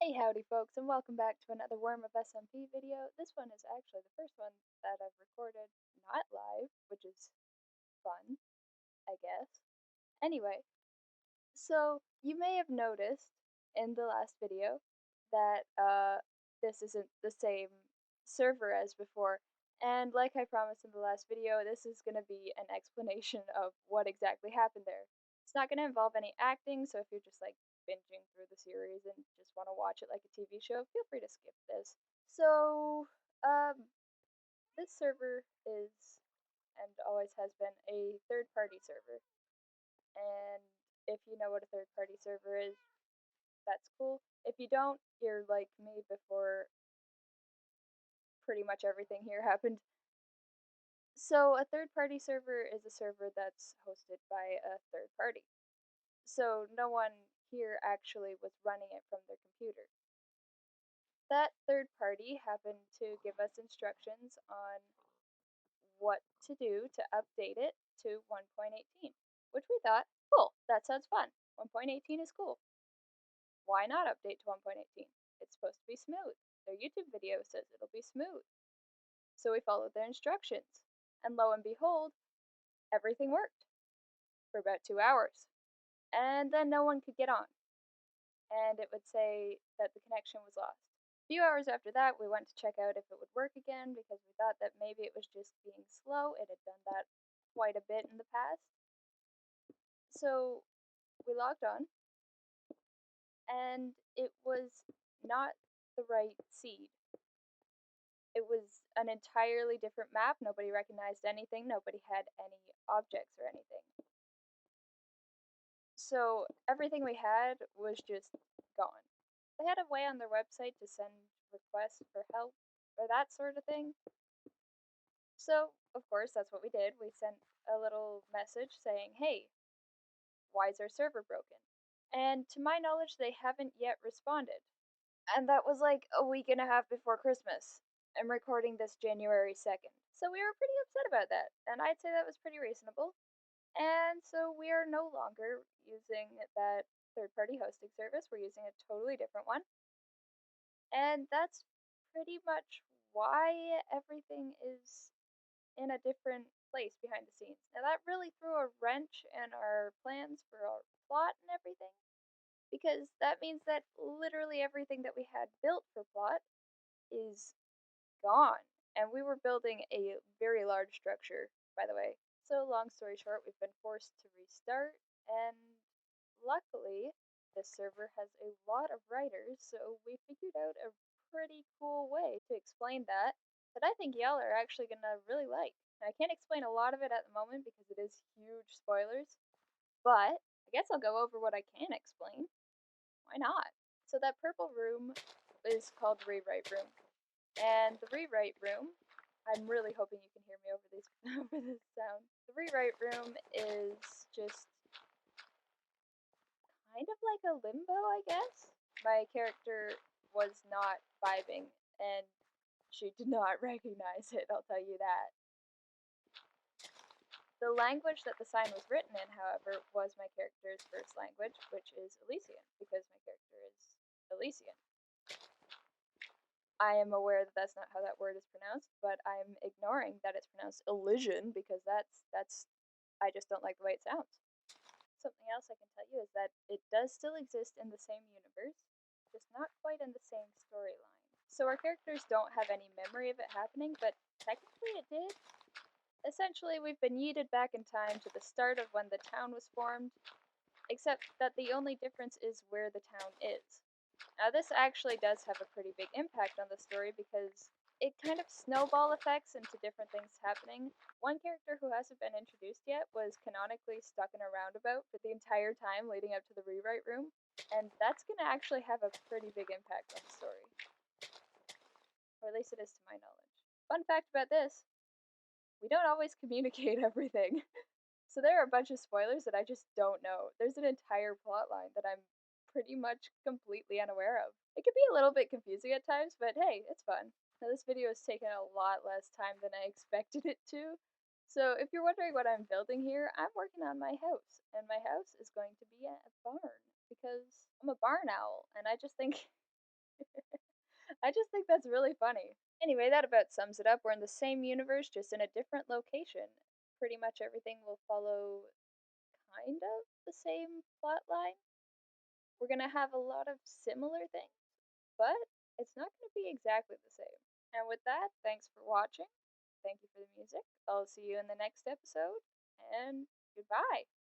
Hey howdy folks, and welcome back to another Worm of SMP video. This one is actually the first one that I've recorded not live, which is fun, I guess. Anyway, so you may have noticed in the last video that this isn't the same server as before. And like I promised in the last video, this is going to be an explanation of what exactly happened there. It's not going to involve any acting, so if you're just like binging through the series and just want to watch it like a TV show, feel free to skip this. So, this server is and always has been a third party server. And if you know what a third party server is, that's cool. If you don't, you're like me before pretty much everything here happened. So, a third party server is a server that's hosted by a third party. So, no one here actually was running it from their computer. That third party happened to give us instructions on what to do to update it to 1.18, which we thought, cool, that sounds fun. 1.18 is cool. Why not update to 1.18? It's supposed to be smooth. Their YouTube video says it'll be smooth. So we followed their instructions. And lo and behold, everything worked for about 2 hours. And then no one could get on. And it would say that the connection was lost. A few hours after that, we went to check out if it would work again because we thought that maybe it was just being slow. It had done that quite a bit in the past. So we logged on, and it was not the right seed. It was an entirely different map. Nobody recognized anything. Nobody had any objects or anything. So everything we had was just gone. They had a way on their website to send requests for help or that sort of thing. So, of course, that's what we did. We sent a little message saying, hey, why is our server broken? And to my knowledge, they haven't yet responded. And that was like a week and a half before Christmas. I'm recording this January 2nd. So we were pretty upset about that. And I'd say that was pretty reasonable. And so we are no longer using that third party hosting service. We're using a totally different one. And that's pretty much why everything is in a different place behind the scenes. Now, that really threw a wrench in our plans for our plot and everything, because that means that literally everything that we had built for plot is gone. And we were building a very large structure, by the way. So, long story short, we've been forced to restart, and luckily, this server has a lot of writers, so we figured out a pretty cool way to explain that I think y'all are actually gonna really like. Now, I can't explain a lot of it at the moment because it is huge spoilers, but I guess I'll go over what I can explain. Why not? So that purple room is called the rewrite room. And the rewrite room, I'm really hoping you can hear me over this over this sound. The rewrite room is just kind of like a limbo, I guess. My character was not vibing, and she did not recognize it, I'll tell you that. The language that the sign was written in, however, was my character's first language, which is Elysian, because my character is Elysian. I am aware that that's not how that word is pronounced, but I'm ignoring that it's pronounced Elysian because that's I just don't like the way it sounds. Something else I can tell you is that it does still exist in the same universe, just not quite in the same storyline. So our characters don't have any memory of it happening, but technically it did. Essentially, we've been yeeted back in time to the start of when the town was formed, except that the only difference is where the town is. Now, this actually does have a pretty big impact on the story because it kind of snowball effects into different things happening. One character who hasn't been introduced yet was canonically stuck in a roundabout for the entire time leading up to the rewrite room, and that's going to actually have a pretty big impact on the story. Or at least it is to my knowledge. Fun fact about this, we don't always communicate everything. So there are a bunch of spoilers that I just don't know. There's an entire plot line that I'm pretty much completely unaware of. It can be a little bit confusing at times, but hey, it's fun. Now this video has taken a lot less time than I expected it to. So if you're wondering what I'm building here, I'm working on my house. And my house is going to be a barn because I'm a barn owl and I just think I just think that's really funny. Anyway, that about sums it up. We're in the same universe, just in a different location. Pretty much everything will follow kind of the same plot line. We're gonna have a lot of similar things, but it's not gonna be exactly the same. And with that, thanks for watching. Thank you for the music. I'll see you in the next episode, and goodbye.